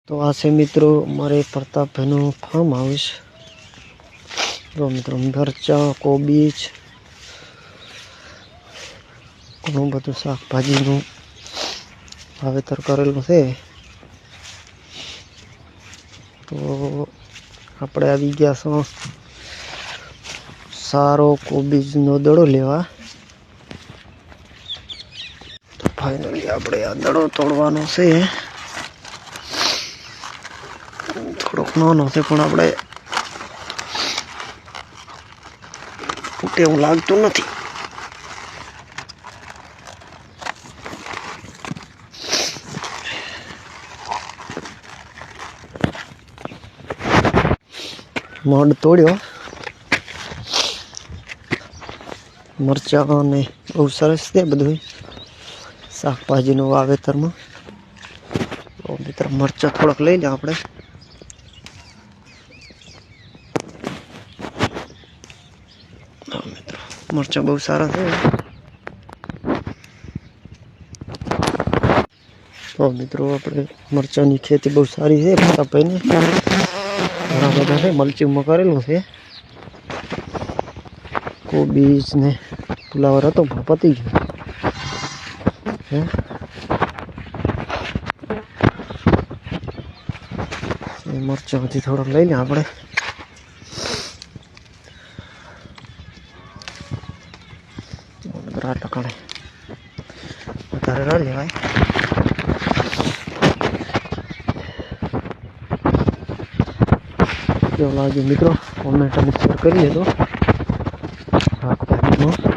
તો આ છે મિત્રો મારે પ્રતાપભાઈનું ફાર્મ હાઉસ। જો મિત્રો મરચાં, કોબીજ, ઘણું બધું શાકભાજીનું વાવેતર કરેલું છે। તો આપણે આવી ગયા છો સારો કોબીજનો દડો લેવા। તો ફાઇનલી આપણે આ દડો તોડવાનો છે। થોડોક નાનો છે પણ આપણે ફૂટે એવું લાગતું નથી। મડ તોડ્યો, મરચાં ને બહુ સરસ છે બધું શાકભાજીનું વાવેતરમાં। તો મિત્રો મરચાં થોડાક લઈ લે આપણે। મિત્રો મરચાં બહુ સારા છે। તો મિત્રો આપણે મરચાંની ખેતી બહુ સારી છે પ્રતાપભાઈને, ઘણા બધા છે, મલ્ચિંગમાં કરેલું છે। કોબીજ ને ફુલાવર હતો પણ પતી ગયો હે। મરચાં હજી થોડોક લઈ લે આપણે। આ ટકાણે વધારે ના લેવાય। કેવું લાગ્યું મિત્રો, કોમેન્ટ અને શેર કરી દેજો શાકભાજીમાં।